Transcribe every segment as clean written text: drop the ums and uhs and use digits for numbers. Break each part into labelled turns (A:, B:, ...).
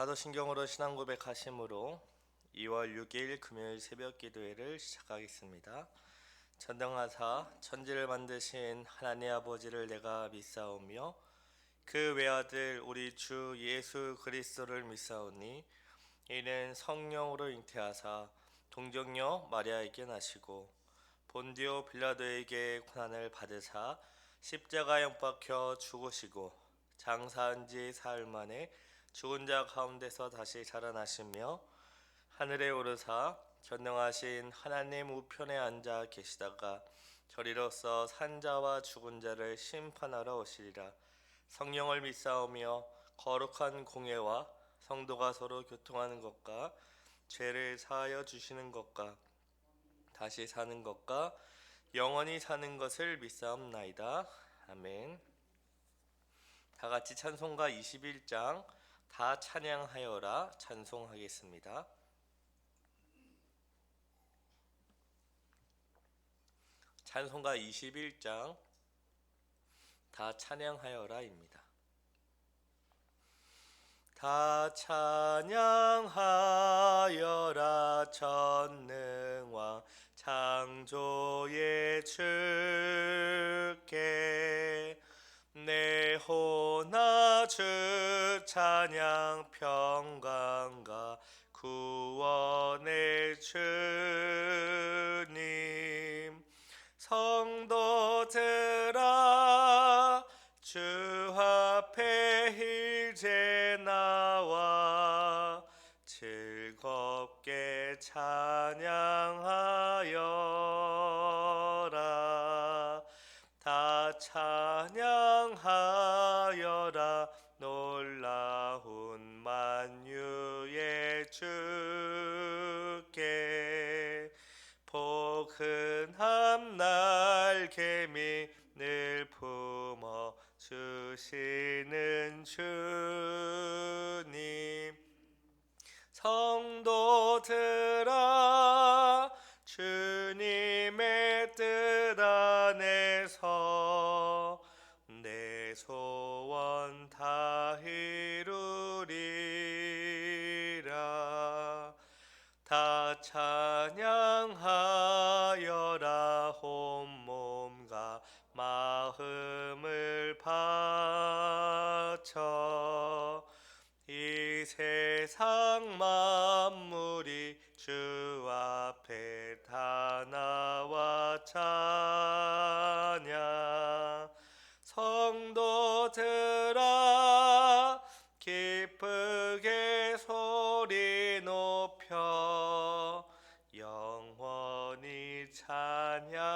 A: 사도신경으로 신앙 고백하심으로 2월 6일 금요일 새벽 기도회를 시작하겠습니다. 전능하사 천지를 만드신 하나님 아버지를 내가 믿사오며 그 외아들 우리 주 예수 그리스도를 믿사오니 이는 성령으로 잉태하사 동정녀 마리아에게 나시고 본디오 빌라도에게 고난을 받으사 십자가에 못 박혀 죽으시고 장사한 지 사흘 만에 죽은 자 가운데서 다시 살아나시며 하늘에 오르사 전능하신 하나님 우편에 앉아 계시다가 저리로서 산 자와 죽은 자를 심판하러 오시리라. 성령을 믿사오며 거룩한 공예와 성도가 서로 교통하는 것과 죄를 사하여 주시는 것과 다시 사는 것과 영원히 사는 것을 믿사옵나이다. 아멘. 다 같이 찬송가 21장 다 찬양하여라 찬송하겠습니다. 찬송가 21장 다 찬양하여라입니다. 다 찬양하여라 전능왕 창조의 주께 내 호나 주 찬양 평강과 구원의 주님 성도들아 주 앞에 이제 나와 즐겁게 찬양하여라. 다 찬양하여라 놀라운 만유의 주께 포근함 날개미 늘 품어 주시는 주님 성도들아 주님의 뜻 안에서 내 소원 다 이루리라. 다 찬양하여라 온몸과 마음을 바쳐 이 세상 만물이 주 앞에 다 나와 찬양 성도들아 기쁘게 소리 높여 영원히 찬양하여라.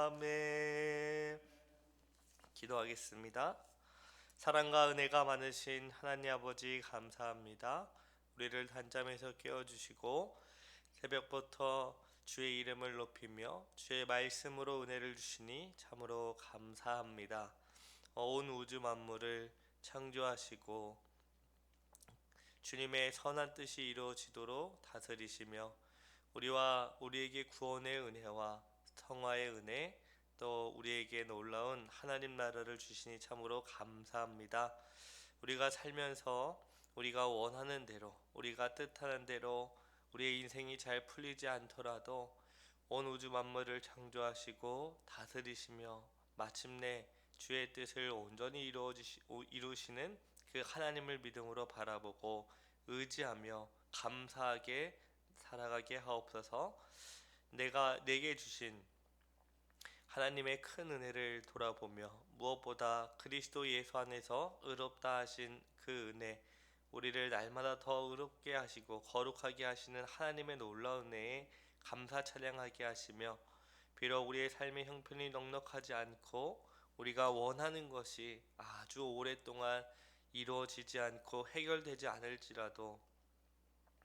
A: 아멘. 기도하겠습니다. 사랑과 은혜가 많으신 하나님 아버지 감사합니다. 우리를 단잠에서 깨워주시고 새벽부터 주의 이름을 높이며 주의 말씀으로 은혜를 주시니 참으로 감사합니다. 온 우주 만물을 창조하시고 주님의 선한 뜻이 이루어지도록 다스리시며 우리와 우리에게 구원의 은혜와 성화의 은혜 또 우리에게 놀라운 하나님 나라를 주시니 참으로 감사합니다. 우리가 살면서 우리가 원하는 대로 우리가 뜻하는 대로 우리의 인생이 잘 풀리지 않더라도 온 우주 만물을 창조하시고 다스리시며 마침내 주의 뜻을 온전히 이루시는 그 하나님을 믿음으로 바라보고 의지하며 감사하게 살아가게 하옵소서. 내게 주신 하나님의 큰 은혜를 돌아보며 무엇보다 그리스도 예수 안에서 의롭다 하신 그 은혜 우리를 날마다 더 의롭게 하시고 거룩하게 하시는 하나님의 놀라운 은혜에 감사 찬양하게 하시며 비록 우리의 삶의 형편이 넉넉하지 않고 우리가 원하는 것이 아주 오랫동안 이루어지지 않고 해결되지 않을지라도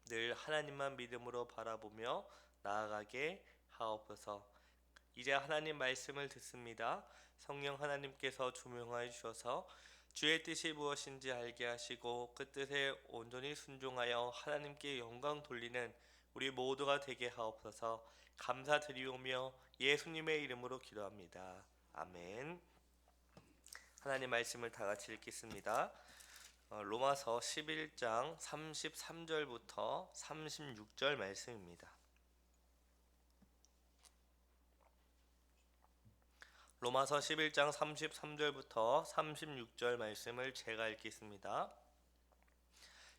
A: 늘 하나님만 믿음으로 바라보며 나아가게 하옵소서. 이제 하나님 말씀을 듣습니다. 성령 하나님께서 조명하여 주셔서 주의 뜻이 무엇인지 알게 하시고 그 뜻에 온전히 순종하여 하나님께 영광 돌리는 우리 모두가 되게 하옵소서. 감사드리오며 예수님의 이름으로 기도합니다. 아멘. 하나님 말씀을 다 같이 읽겠습니다. 로마서 11장 33절부터 36절 말씀입니다. 로마서 11장 33절부터 36절 말씀을 제가 읽겠습니다.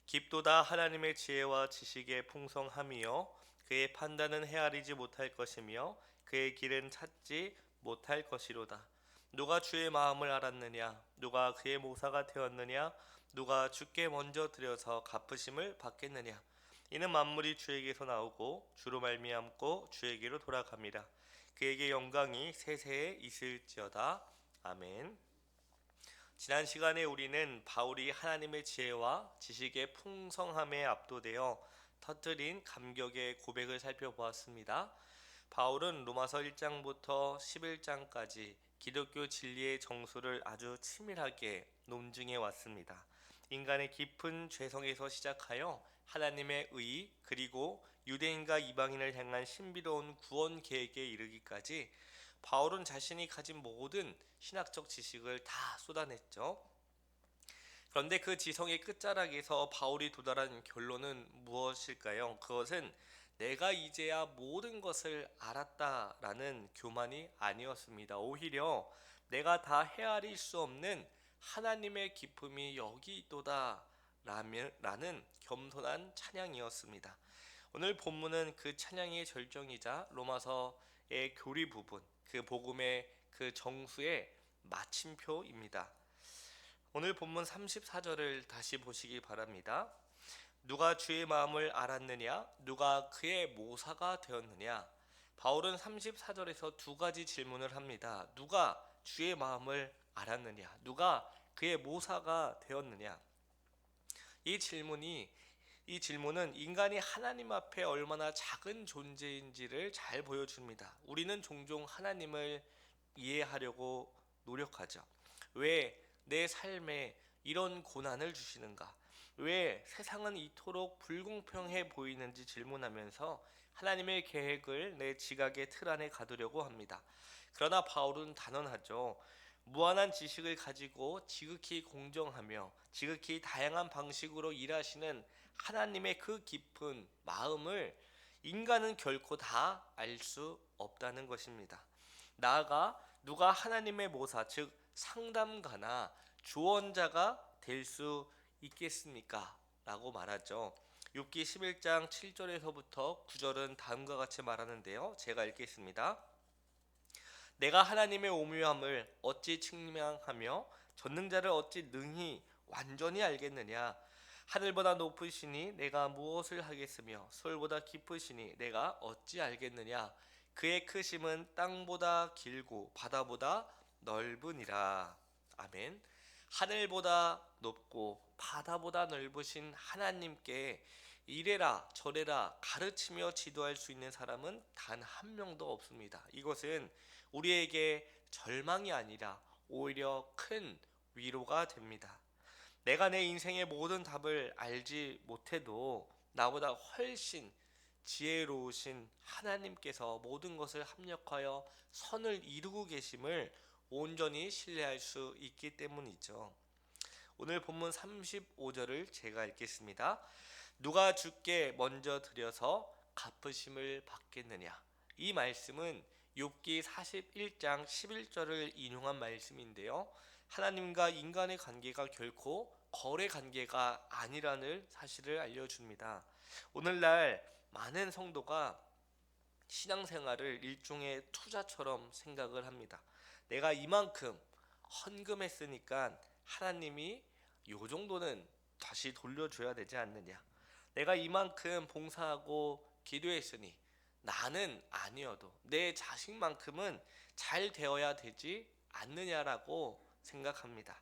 A: 깊도다 하나님의 지혜와 지식의 풍성함이요 그의 판단은 헤아리지 못할 것이며 그의 길은 찾지 못할 것이로다. 누가 주의 마음을 알았느냐? 누가 그의 모사가 되었느냐? 누가 주께 먼저 드려서 갚으심을 받겠느냐? 이는 만물이 주에게서 나오고 주로 말미암고 주에게로 돌아갑니다. 그에게 영광이 세세에 있을지어다. 아멘. 지난 시간에 우리는 바울이 하나님의 지혜와 지식의 풍성함에 압도되어 터뜨린 감격의 고백을 살펴보았습니다. 바울은 로마서 1장부터 11장까지 기독교 진리의 정수를 아주 치밀하게 논증해 왔습니다. 인간의 깊은 죄성에서 시작하여 하나님의 의 그리고 유대인과 이방인을 향한 신비로운 구원 계획에 이르기까지 바울은 자신이 가진 모든 신학적 지식을 다 쏟아냈죠. 그런데 그 지성의 끝자락에서 바울이 도달한 결론은 무엇일까요? 그것은 내가 이제야 모든 것을 알았다라는 교만이 아니었습니다. 오히려 내가 다 헤아릴 수 없는 하나님의 기품이 여기 있도다 라는 겸손한 찬양이었습니다. 오늘 본문은 그 찬양의 절정이자 로마서의 교리 부분, 그 복음의 그 정수의 마침표입니다. 오늘 본문 34절을 다시 보시기 바랍니다. 누가 주의 마음을 알았느냐? 누가 그의 모사가 되었느냐? 바울은 34절에서 두 가지 질문을 합니다. 누가 주의 마음을 알았느냐? 누가 그의 모사가 되었느냐? 이 질문은 인간이 하나님 앞에 얼마나 작은 존재인지를 잘 보여줍니다. 우리는 종종 하나님을 이해하려고 노력하죠. 왜 내 삶에 이런 고난을 주시는가? 왜 세상은 이토록 불공평해 보이는지 질문하면서 하나님의 계획을 내 지각의 틀 안에 가두려고 합니다. 그러나 바울은 단언하죠. 무한한 지식을 가지고 지극히 공정하며 지극히 다양한 방식으로 일하시는 하나님의 그 깊은 마음을 인간은 결코 다 알 수 없다는 것입니다. 나아가 누가 하나님의 모사 즉 상담가나 조언자가 될 수 있겠습니까? 라고 말하죠. 욥기 11장 7절에서부터 9절은 다음과 같이 말하는데요. 제가 읽겠습니다. 내가 하나님의 오묘함을 어찌 측량하며 전능자를 어찌 능히 완전히 알겠느냐? 하늘보다 높으시니 내가 무엇을 하겠으며 솔보다 깊으시니 내가 어찌 알겠느냐? 그의 크심은 땅보다 길고 바다보다 넓으니라. 아멘. 하늘보다 높고 바다보다 넓으신 하나님께 이래라 저래라 가르치며 지도할 수 있는 사람은 단 한 명도 없습니다. 이것은 우리에게 절망이 아니라 오히려 큰 위로가 됩니다. 내가 내 인생의 모든 답을 알지 못해도 나보다 훨씬 지혜로우신 하나님께서 모든 것을 합력하여 선을 이루고 계심을 온전히 신뢰할 수 있기 때문이죠. 오늘 본문 35절을 제가 읽겠습니다. 누가 주께 먼저 드려서 갚으심을 받겠느냐? 이 말씀은 욥기 41장 11절을 인용한 말씀인데요. 하나님과 인간의 관계가 결코 거래 관계가 아니라는 사실을 알려줍니다. 오늘날 많은 성도가 신앙생활을 일종의 투자처럼 생각을 합니다. 내가 이만큼 헌금했으니까 하나님이 요 정도는 다시 돌려줘야 되지 않느냐? 내가 이만큼 봉사하고 기도했으니 나는 아니어도 내 자식만큼은 잘 되어야 되지 않느냐라고 생각합니다.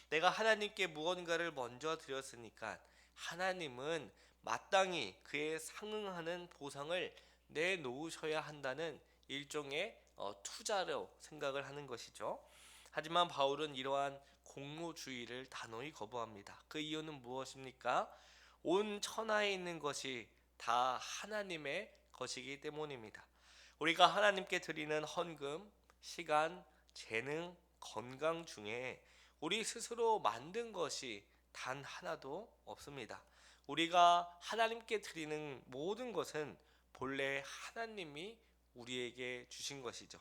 A: 내가 하나님께 무언가를 먼저 드렸으니까 하나님은 마땅히 그에 상응하는 보상을 내놓으셔야 한다는 일종의 투자로 생각을 하는 것이죠. 하지만 바울은 이러한 공로주의를 단호히 거부합니다. 그 이유는 무엇입니까? 온 천하에 있는 것이 다 하나님의 것이기 때문입니다. 우리가 하나님께 드리는 헌금, 시간, 재능, 건강 중에 우리 스스로 만든 것이 단 하나도 없습니다. 우리가 하나님께 드리는 모든 것은 본래 하나님이 우리에게 주신 것이죠.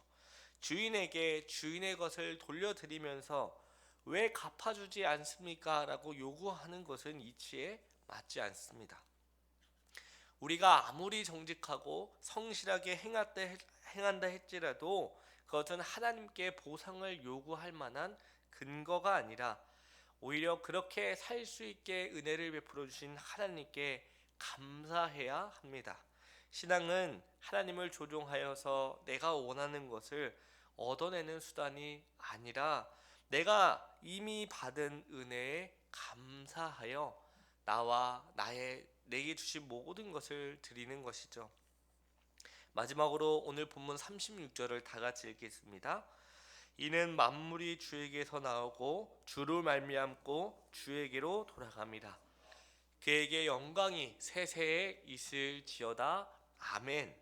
A: 주인에게 주인의 것을 돌려드리면서 왜 갚아주지 않습니까? 라고 요구하는 것은 이치에 맞지 않습니다. 우리가 아무리 정직하고 성실하게 행한다 할지라도 그것은 하나님께 보상을 요구할 만한 근거가 아니라 오히려 그렇게 살 수 있게 은혜를 베풀어 주신 하나님께 감사해야 합니다. 신앙은 하나님을 조종하여서 내가 원하는 것을 얻어내는 수단이 아니라 내가 이미 받은 은혜에 감사하여 나와 나의 내게 주신 모든 것을 드리는 것이죠. 마지막으로 오늘 본문 36절을 다 같이 읽겠습니다. 이는 만물이 주에게서 나오고 주로 말미암고 주에게로 돌아갑니다. 그에게 영광이 세세에 있을지어다. 아멘.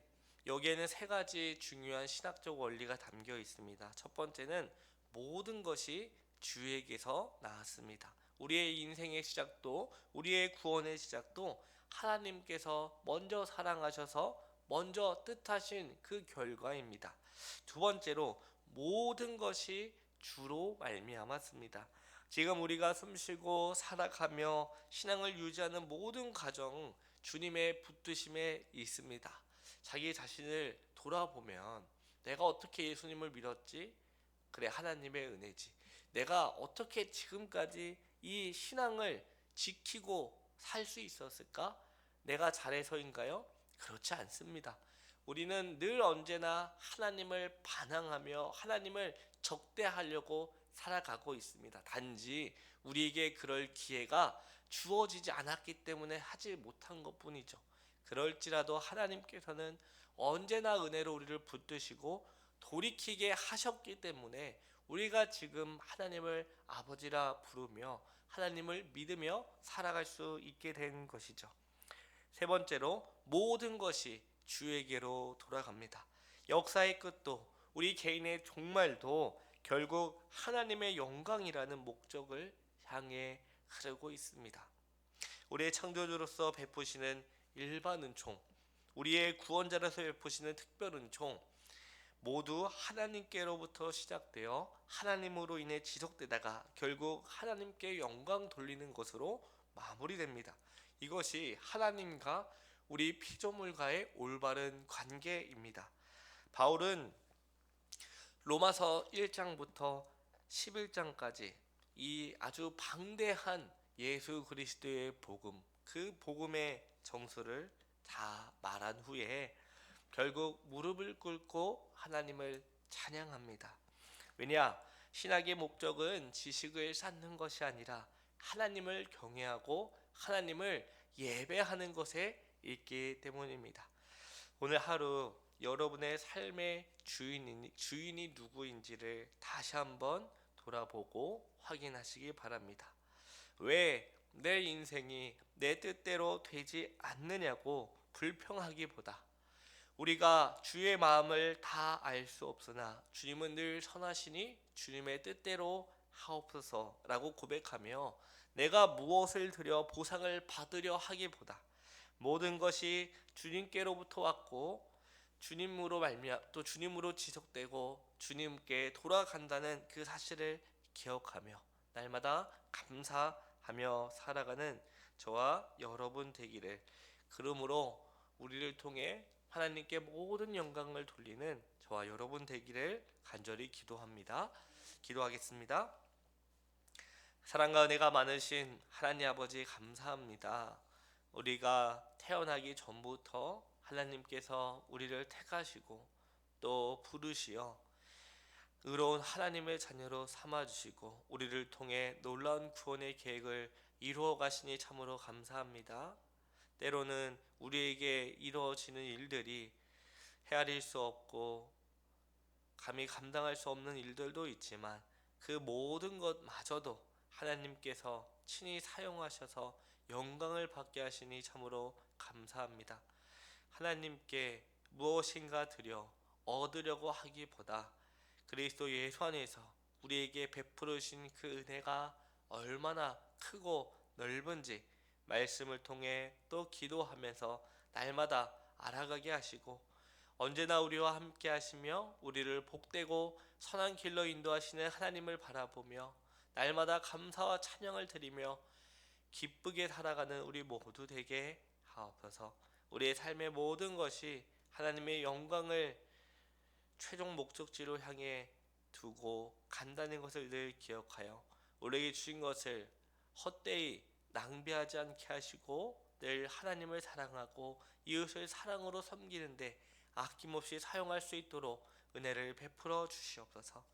A: 여기에는 세 가지 중요한 신학적 원리가 담겨 있습니다. 첫 번째는 모든 것이 주에게서 나왔습니다. 우리의 인생의 시작도 우리의 구원의 시작도 하나님께서 먼저 사랑하셔서 먼저 뜻하신 그 결과입니다. 두 번째로 모든 것이 주로 말미암았습니다. 지금 우리가 숨쉬고 살아가며 신앙을 유지하는 모든 과정 주님의 붙드심에 있습니다. 자기 자신을 돌아보면 내가 어떻게 예수님을 믿었지? 그래, 하나님의 은혜지. 내가 어떻게 지금까지 이 신앙을 지키고 살 수 있었을까? 내가 잘해서인가요? 그렇지 않습니다. 우리는 늘 언제나 하나님을 반항하며 하나님을 적대하려고 살아가고 있습니다. 단지 우리에게 그럴 기회가 주어지지 않았기 때문에 하지 못한 것뿐이죠. 그럴지라도 하나님께서는 언제나 은혜로 우리를 붙드시고 돌이키게 하셨기 때문에 우리가 지금 하나님을 아버지라 부르며 하나님을 믿으며 살아갈 수 있게 된 것이죠. 세 번째로 모든 것이 주에게로 돌아갑니다. 역사의 끝도 우리 개인의 종말도 결국 하나님의 영광이라는 목적을 향해 흐르고 있습니다. 우리의 창조주로서 베푸시는 일반 은총, 우리의 구원자로서 베푸시는 특별 은총 모두 하나님께로부터 시작되어 하나님으로 인해 지속되다가 결국 하나님께 영광 돌리는 것으로 마무리됩니다. 이것이 하나님과 우리 피조물과의 올바른 관계입니다. 바울은 로마서 1장부터 11장까지 이 아주 방대한 예수 그리스도의 복음, 그 복음의 정수를 다 말한 후에 결국 무릎을 꿇고 하나님을 찬양합니다. 왜냐? 신학의 목적은 지식을 쌓는 것이 아니라 하나님을 경외하고 하나님을 예배하는 것에 있기 때문입니다. 오늘 하루 여러분의 삶의 주인이 누구인지를 다시 한번 돌아보고 확인하시기 바랍니다. 왜 내 인생이 내 뜻대로 되지 않느냐고 불평하기보다 우리가 주의 마음을 다 알 수 없으나 주님은 늘 선하시니 주님의 뜻대로 하옵소서라고 고백하며 내가 무엇을 드려 보상을 받으려 하기보다 모든 것이 주님께로부터 왔고 주님으로 또 주님으로 지속되고 주님께 돌아간다는 그 사실을 기억하며 날마다 감사하며 살아가는 저와 여러분 되기를, 그러므로 우리를 통해 하나님께 모든 영광을 돌리는 저와 여러분 되기를 간절히 기도합니다. 기도하겠습니다. 사랑과 은혜가 많으신 하나님 아버지 감사합니다. 우리가 태어나기 전부터 하나님께서 우리를 택하시고 또 부르시어 의로운 하나님의 자녀로 삼아주시고 우리를 통해 놀라운 구원의 계획을 이루어 가시니 참으로 감사합니다. 때로는 우리에게 이루어지는 일들이 헤아릴 수 없고 감히 감당할 수 없는 일들도 있지만 그 모든 것마저도 하나님께서 친히 사용하셔서 영광을 받게 하시니 참으로 감사합니다. 하나님께 무엇인가 드려 얻으려고 하기보다 그리스도 예수 안에서 우리에게 베풀으신 그 은혜가 얼마나 크고 넓은지 말씀을 통해 또 기도하면서 날마다 알아가게 하시고, 언제나 우리와 함께 하시며 우리를 복되고 선한 길로 인도하시는 하나님을 바라보며 날마다 감사와 찬양을 드리며 기쁘게 살아가는 우리 모두 되게 하옵소서. 우리의 삶의 모든 것이 하나님의 영광을 최종 목적지로 향해 두고 간다는 것을 늘 기억하여 우리에게 주신 것을 헛되이 낭비하지 않게 하시고 늘 하나님을 사랑하고 이웃을 사랑으로 섬기는데 아낌없이 사용할 수 있도록 은혜를 베풀어 주시옵소서.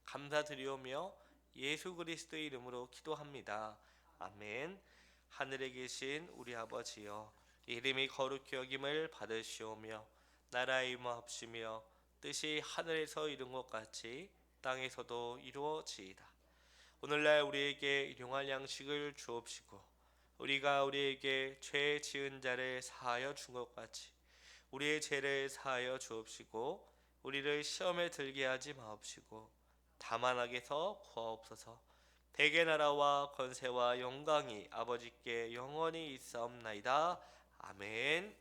A: 감사드리오며 예수 그리스도의 이름으로 기도합니다. 아멘. 하늘에 계신 우리 아버지여, 이름이 거룩히 여김을 받으시오며 나라의 임하옵시며 뜻이 하늘에서 이룬 것 같이 땅에서도 이루어지이다. 오늘날 우리에게 일용할 양식을 주옵시고 우리가 우리에게 죄 지은 자를 사하여 준 것 같이 우리의 죄를 사하여 주옵시고 우리를 시험에 들게 하지 마옵시고 다만 악에서 구하옵소서. 대개 나라와 권세와 영광이 아버지께 영원히 있사옵나이다. 아멘.